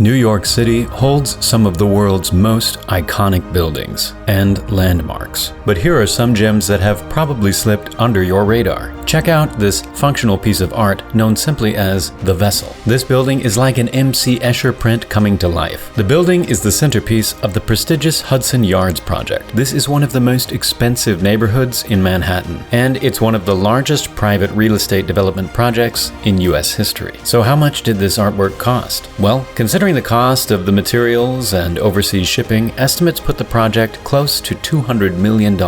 New York City holds some of the world's most iconic buildings and landmarks. But here are some gems that have probably slipped under your radar. Check out this functional piece of art known simply as the Vessel. This building is like an M.C. Escher print coming to life. The building is the centerpiece of the prestigious Hudson Yards project. This is one of the most expensive neighborhoods in Manhattan, and it's one of the largest private real estate development projects in U.S. history. So how much did this artwork cost? Well, considering the cost of the materials and overseas shipping, estimates put the project close to $200 million.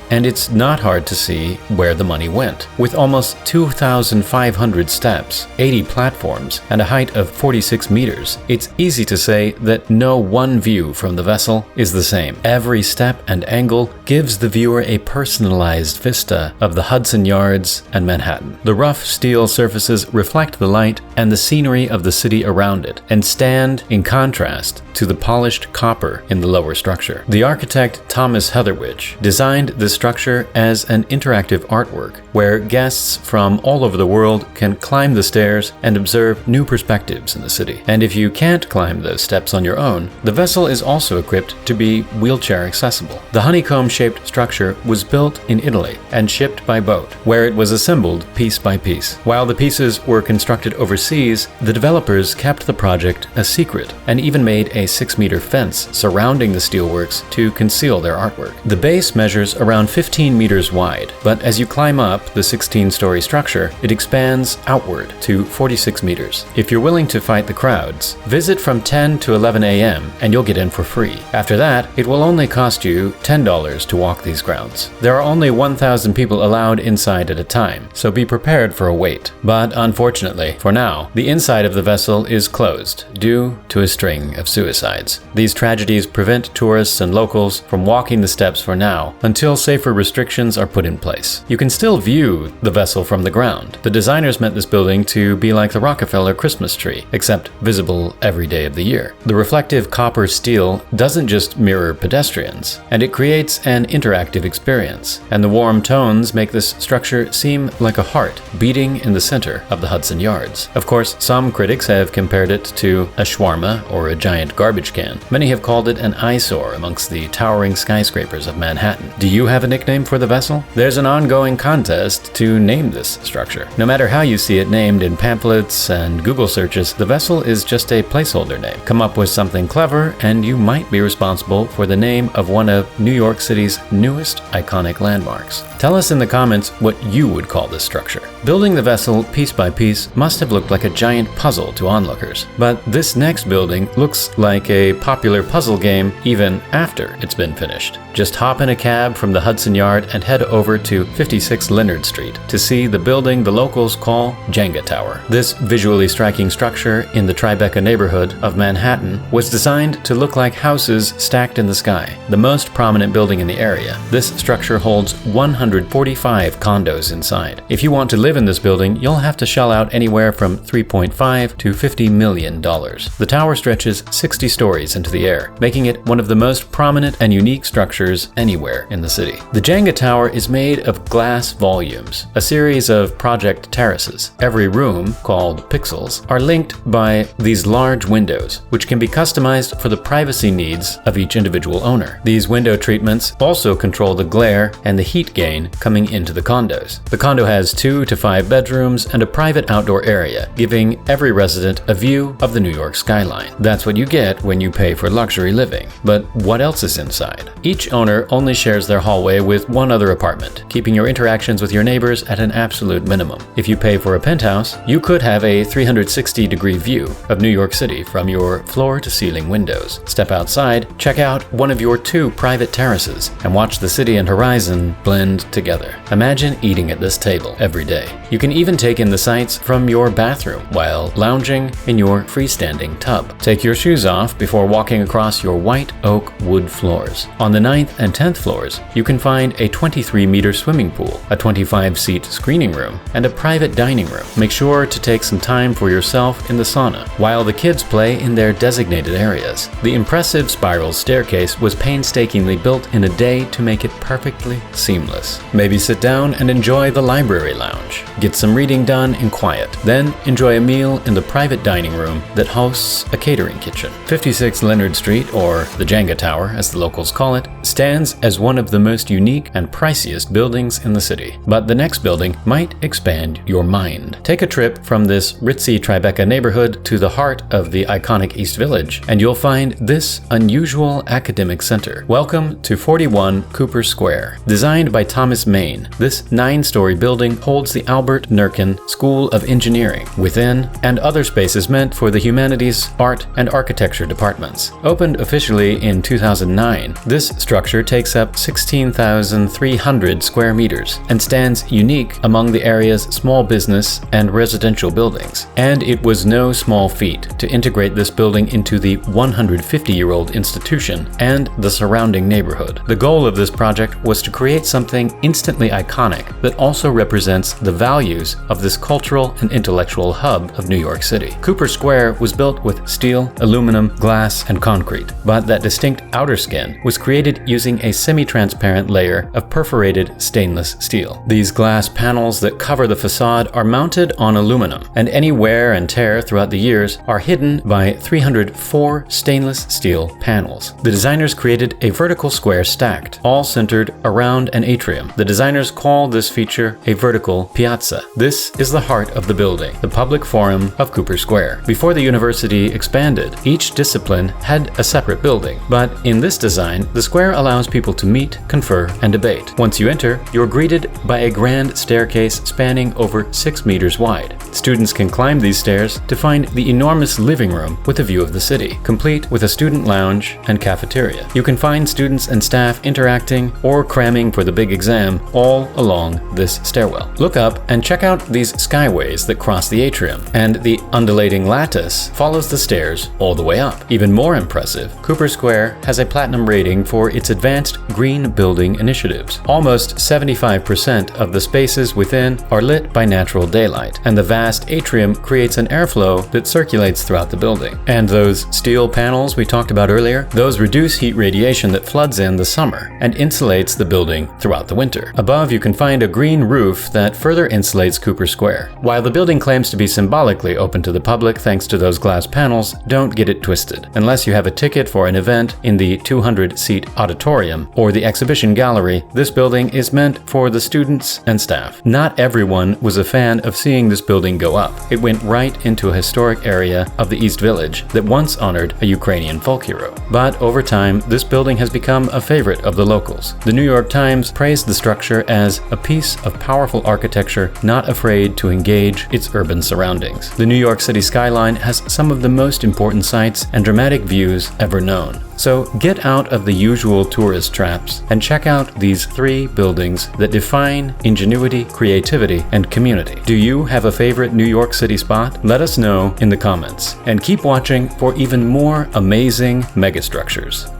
And it's not hard to see where the money went. With almost 2,500 steps, 80 platforms, and a height of 46 meters, it's easy to say that no one view from the Vessel is the same. Every step and angle gives the viewer a personalized vista of the Hudson Yards and Manhattan. The rough steel surfaces reflect the light and the scenery of the city around it, and stand in contrast to the polished copper in the lower structure. The architect Thomas Heatherwich designed this structure as an interactive artwork where guests from all over the world can climb the stairs and observe new perspectives in the city. And if you can't climb those steps on your own, the Vessel is also equipped to be wheelchair accessible. The honeycomb-shaped structure was built in Italy and shipped by boat, where it was assembled piece by piece. While the pieces were constructed overseas, the developers kept the project a secret and even made a 6-meter fence surrounding the steelworks to conceal their artwork. The base measures around 15 meters wide, but as you climb up the 16-story structure, it expands outward to 46 meters. If you're willing to fight the crowds, visit from 10 to 11 a.m. and you'll get in for free. After that, it will only cost you $10 to walk these grounds. There are only 1,000 people allowed inside at a time, so be prepared for a wait. But unfortunately, for now, the inside of the Vessel is closed due to a string of suicides. These tragedies prevent tourists and locals from walking the steps for now, until safer restrictions are put in place. You can still view the Vessel from the ground. The designers meant this building to be like the Rockefeller Christmas tree, except visible every day of the year. The reflective copper steel doesn't just mirror pedestrians, and it creates an interactive experience. And the warm tones make this structure seem like a heart beating in the center of the Hudson Yards. Of course, some critics have compared it to a shawarma or a giant garbage can. Many have called it an eyesore amongst the towering skyscrapers of Manhattan. Do you have a nickname for the Vessel? There's an ongoing contest to name this structure. No matter how you see it named in pamphlets and Google searches, the Vessel is just a placeholder name. Come up with something clever and you might be responsible for the name of one of New York City's newest iconic landmarks. Tell us in the comments what you would call this structure. Building the Vessel piece by piece must have looked like a giant puzzle to onlookers, but this next building looks like a popular puzzle game even after it's been finished. Just hop in a cab from the Hudson Yard and head over to 56 Leonard Street to see the building the locals call Jenga Tower. This visually striking structure in the Tribeca neighborhood of Manhattan was designed to look like houses stacked in the sky, the most prominent building in the area. This structure holds 145 condos inside. If you want to live in this building, you'll have to shell out anywhere from $3.5 to $50 million. The tower stretches 60 stories into the air, making it one of the most prominent and unique structures anywhere in the city. The Jenga Tower is made of glass volumes, a series of project terraces. Every room, called pixels, are linked by these large windows, which can be customized for the privacy needs of each individual owner. These window treatments also control the glare and the heat gain coming into the condos. The condo has 2 to 5 bedrooms and a private outdoor area, giving every resident a view of the New York skyline. That's what you get when you pay for luxury living. But what else is inside? Each owner only shares their hallway with one other apartment, keeping your interactions with your neighbors at an absolute minimum. If you pay for a penthouse, you could have a 360-degree view of New York City from your floor-to-ceiling windows. Step outside, check out one of your 2 private terraces, and watch the city and horizon blend together. Imagine eating at this table every day. You can even take in the sights from your bathroom while lounging in your freestanding tub. Take your shoes off off before walking across your white oak wood floors. On the 9th and 10th floors, you can find a 23-meter swimming pool, a 25-seat screening room, and a private dining room. Make sure to take some time for yourself in the sauna, while the kids play in their designated areas. The impressive spiral staircase was painstakingly built in a day to make it perfectly seamless. Maybe sit down and enjoy the library lounge. Get some reading done in quiet, then enjoy a meal in the private dining room that hosts a catering kitchen. 56 Leonard Street, or the Jenga Tower as the locals call it, stands as one of the most unique and priciest buildings in the city. But the next building might expand your mind. Take a trip from this ritzy Tribeca neighborhood to the heart of the iconic East Village, and you'll find this unusual academic center. Welcome to 41 Cooper Square. Designed by Thomas Maine, this 9-story building holds the Albert Nurkin School of Engineering within, and other spaces meant for the humanities, art, and architecture departments. Opened officially in 2009, this structure takes up 16,300 square meters and stands unique among the area's small business and residential buildings. And it was no small feat to integrate this building into the 150-year-old institution and the surrounding neighborhood. The goal of this project was to create something instantly iconic that also represents the values of this cultural and intellectual hub of New York City. Cooper Square was built with steel, aluminum, glass, and concrete, but that distinct outer skin was created using a semi-transparent layer of perforated stainless steel. These glass panels that cover the facade are mounted on aluminum, and any wear and tear throughout the years are hidden by 304 stainless steel panels. The designers created a vertical square stacked, all centered around an atrium. The designers call this feature a vertical piazza. This is the heart of the building, the public forum of Cooper Square. Before the university expanded, each discipline had a separate building, but in this design, the square allows people to meet, confer, and debate. Once you enter, you're greeted by a grand staircase spanning over 6 meters wide. Students can climb these stairs to find the enormous living room with a view of the city, complete with a student lounge and cafeteria. You can find students and staff interacting or cramming for the big exam all along this stairwell. Look up and check out these skyways that cross the atrium, and the undulating lattice follows the stairs all the way up. Even more impressive, Cooper Square has a platinum rating for its advanced green building initiatives. Almost 75% of the spaces within are lit by natural daylight, and the vast atrium creates an airflow that circulates throughout the building. And those steel panels we talked about earlier, those reduce heat radiation that floods in the summer and insulates the building throughout the winter. Above, you can find a green roof that further insulates Cooper Square. While the building claims to be symbolically open to the public thanks to those glass panels, don't get it twisted. Unless you have a ticket for an event in the 200-seat auditorium or the exhibition gallery, this building is meant for the students and staff. Not everyone was a fan of seeing this building go up. It went right into a historic area of the East Village that once honored a Ukrainian folk hero. But over time, this building has become a favorite of the locals. The New York Times praised the structure as a piece of powerful architecture not afraid to engage its urban surroundings. The New York City skyline has some of the most important sights and dramatic views ever known. So get out of the usual tourist traps and check out these 3 buildings that define ingenuity, creativity, and community. Do you have a favorite New York City spot? Let us know in the comments. And keep watching for even more amazing megastructures.